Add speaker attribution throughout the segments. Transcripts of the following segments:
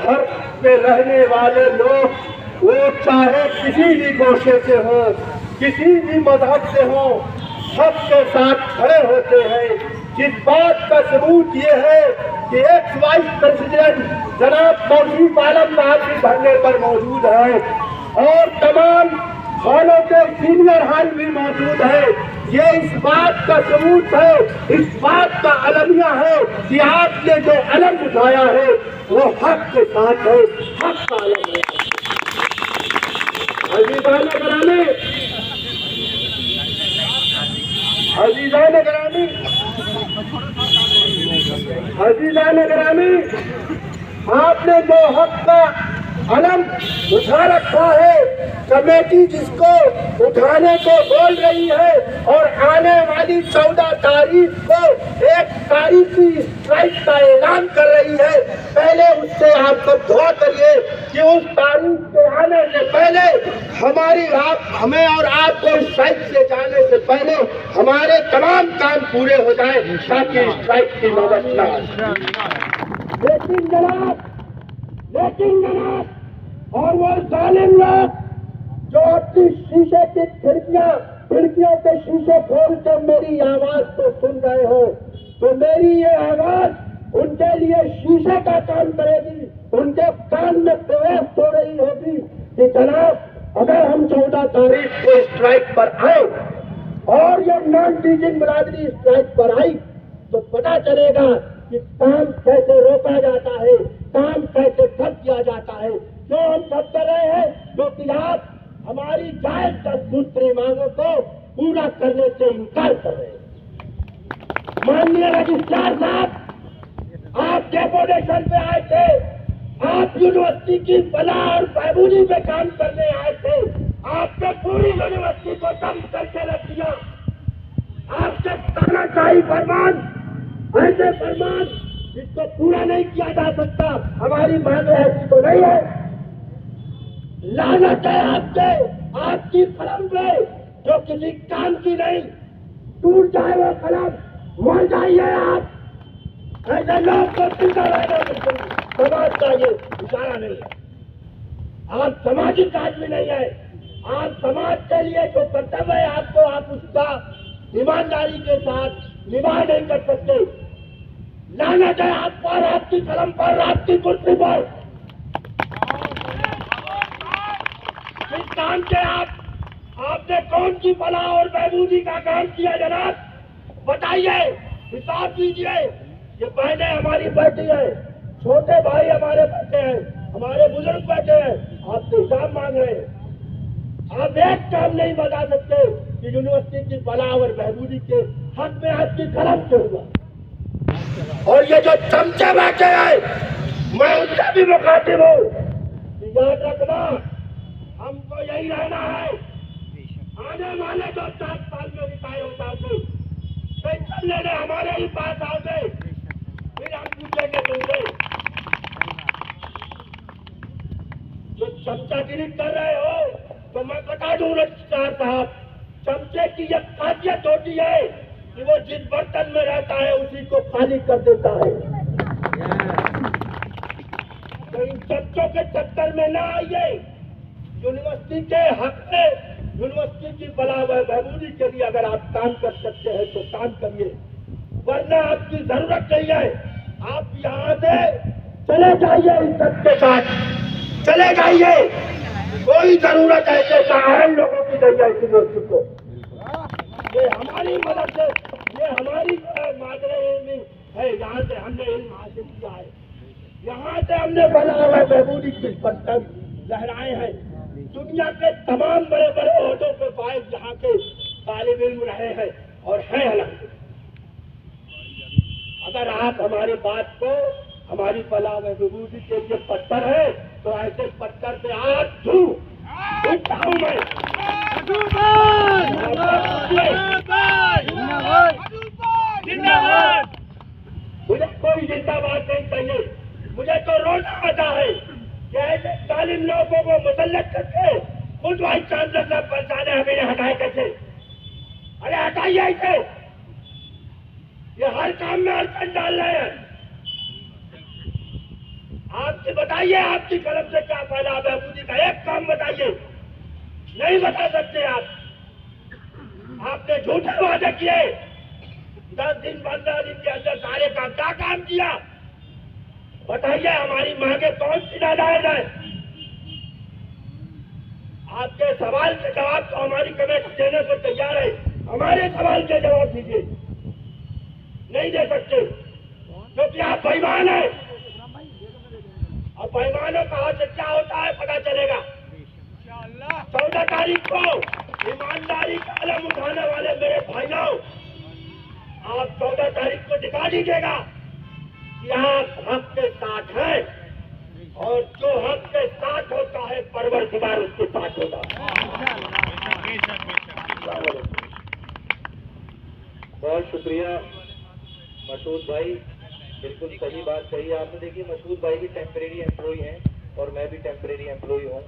Speaker 1: हक पे रहने वाले लोग, वो चाहे किसी भी गोशे से हो, किसी भी मजहब से हो, सबके साथ खड़े होते हैं। जिस बात का सबूत ये है कि एक्स वाइस प्रेसिडेंट जनाब तौसीफ आलम साहब भी धरने पर मौजूद है और तमाम खानों के सीनियर हाल भी मौजूद है। ये इस बात का सबूत है, इस बात का अलमिया है कि आपने जो अलम उठाया है वो हक के साथ है, हक का अलम है। अजीज़ान गिरामी, अजीज़ान गिरामी, अजीज़ान गिरामी, आपने जो हक का अलम उठा रखा है, कमेटी जिसको उठाने को बोल रही है और आने वाली 14 तारीख को 1 तारीखी स्ट्राइक का ऐलान कर रही है, पहले उससे आप सब दुआ करिए कि उस तारीख के आने से पहले हमें और आपको स्ट्राइक से जाने से पहले हमारे तमाम काम पूरे हो जाए ताकि स्ट्राइक की नौबत न आए। लेकिन जनाब और वो जालिम लोग जो अपनी शीशे की खिड़कियों के शीशे खोल के मेरी आवाज को सुन रहे हो, तो मेरी ये आवाज उनके लिए शीशे का काम करेगी, उनके कान में प्रवेश हो रही होगी कि जनाब अगर हम 14 तारीख को स्ट्राइक पर आए और ये नॉन टीचिंग बिरादरी स्ट्राइक पर आई तो पता चलेगा कि काम कैसे रोका जाता है, काम कैसे ठप किया जाता है। जो हम सब कर रहे हैं, क्योंकि आप हमारी जायज 10 दूसरी मांगों को पूरा करने से इनकार कर रहे हैं। माननीय रजिस्ट्रार साहब, आप डेपुटेशन पे आए थे, आप यूनिवर्सिटी की फलाह और बहबूदी पे काम करने आए थे, आपने पूरी यूनिवर्सिटी को दम करके रख दिया। आपसे तानाशाही फरमान, ऐसे फरमान जिसको पूरा नहीं किया जा सकता, हमारी मांग ऐसी तो नहीं है। लानत है आपकी कलम पे जो किसी काम की नहीं, टूट जाए वो कलम, मर जाइए आप। ऐसे लोग को चिंता रहना बिल्कुल समाज का ये इशारा नहीं है। आप सामाजिक आदमी नहीं है, आप समाज के लिए जो कर्तव्य है आपको, आप उसका ईमानदारी के साथ निभा नहीं कर सकते। लानत है आप पर, आपकी कलम पर, आपकी कुर्सी पर। किस काम से आपने कौन सी फलाह और बहबूदी का काम किया जनाब, बताइए, हिसाब दीजिए। ये बहनें हमारी बैठी है, छोटे भाई हमारे बैठे हैं, हमारे बुजुर्ग बैठे हैं, आपसे हिसाब मांग रहे हैं। आप एक काम नहीं बता सकते कि यूनिवर्सिटी की फलाह और बहबूदी के हक में आपकी कलम से हुआ। और ये जो चमचे बैठे हैं, मैं उनसे भी मुखातिब हूँ कि याद रखना, हमको यही रहना है। आने वाले जो 4 साल में रिटायर हो जाओगे, पेंशन लेने हमारे ही पास आओगे, फिर हम पूछेंगे तुमसे जो चमचागिरी कर रहे हो, तो मैं बता दूं रजिस्ट्रार साहब, चमचे की यह खासियत होती है कि वो जिस बर्तन में रहता है उसी को खाली कर देता है। तो इन चमचों के चक्कर में ना आइए। यूनिवर्सिटी के हक में, यूनिवर्सिटी की फलाह व बहबूदी के लिए अगर आप काम कर सकते हैं तो काम करिए, वरना आपकी जरूरत नहीं है। आप यहाँ से चले जाइए, इज्जत के साथ चले जाइए। कोई जरूरत ऐसे साधारण लोगों की नहीं है यूनिवर्सिटी को। ये हमारी मदद से, ये हमारी मादरे है, यहाँ से हमने इल्म हासिल किया है, यहाँ से हमने फलाह व बहबूदी के पत्थर लहराए हैं। दुनिया के तमाम बड़े बड़े ओहदों पे फायद यहाँ के तालिब इल्म रहे हैं और हैं हालांकि। अगर आप हमारी बात को, हमारी फलाह व बहबूदी के लिए पत्थर है, तो ऐसे पत्थर पे आज उठता हूँ मैं। मुझे कोई जिंदाबाद नहीं चाहिए, मुझे तो रोना आता है कि ऐसे तालिम लोगों को मुसल्लत करके खुद वाइस चांसलर साहब परेशान है, हमें हटाए कैसे? अरे हटाइए इसे, ये हर काम में अड़चन डाल रहे हैं। आपसे बताइए, आपकी कलम से क्या फायदा? बहबूदी का एक काम बताइए, नहीं बता सकते आप। आपने झूठे वादे किए, 10 दिन 15 दिन के अंदर सारे काम, क्या काम किया बताइए? हमारी मांगे कौन सी नाजायज है? आपके सवाल के जवाब तो हमारी कमेटी देने को तैयार है, हमारे सवाल के जवाब दीजिए। नहीं दे सकते क्योंकि आप बेईमान हैं, और बेईमानों का हाथ से क्या होता है पता चलेगा 14 तारीख को। ईमानदारी का कलम उठाने वाले मेरे भाइयों, आप 14 तारीख को दिखा दीजिएगा कि आप हक के साथ हैं, और जो हक के साथ होता है परवरदिगार उसके साथ होता है।
Speaker 2: बहुत शुक्रिया मसूद भाई, बिल्कुल सही बात कही आपने। देखिए मसूद भाई भी टेम्परेरी एम्प्लॉय हैं और मैं भी टेम्परेरी एम्प्लॉय हूँ,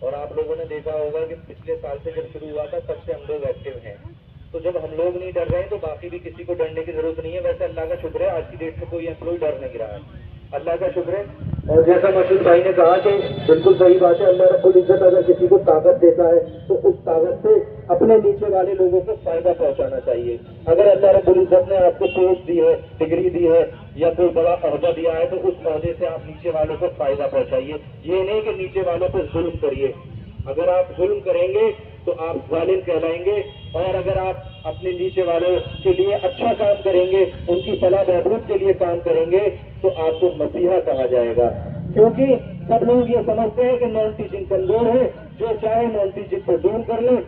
Speaker 2: और आप लोगों ने देखा होगा कि पिछले साल से जब शुरू हुआ था तब से हम लोग एक्टिव हैं। तो जब हम लोग नहीं डर रहे तो बाकी भी किसी को डरने की जरूरत नहीं है। वैसे अल्लाह का शुक्र है आज की डेट में कोई एम्प्लॉय डर नहीं रहा है, अल्लाह का शुक्र है। और जैसा मसूद भाई ने कहा कि बिल्कुल सही बात है, अल्लाह रब्बुल इज्जत अगर किसी को ताकत देता है तो उस ताकत से अपने नीचे वाले लोगों को फायदा पहुंचाना चाहिए। अगर अल्लाह रब्बुल इज्जत ने आपको पोस्ट दी है, डिग्री दी है या कोई बड़ा ओहदा दिया है तो उस ओहदे से आप नीचे वालों को फायदा पहुंचाइए। ये नहीं कि नीचे वालों पर जुल्म करिए। अगर आप जुल्म करेंगे तो आप जालिम कहलाएंगे, और अगर आप अपने नीचे वालों के लिए अच्छा काम करेंगे, उनकी फलाह बहबूद के लिए काम करेंगे तो आपको मसीहा कहा जाएगा। क्योंकि सब लोग ये समझते हैं कि नॉन टीचिंग कमजोर है, जो चाहे नॉन टीचिंग को दूर कर लें।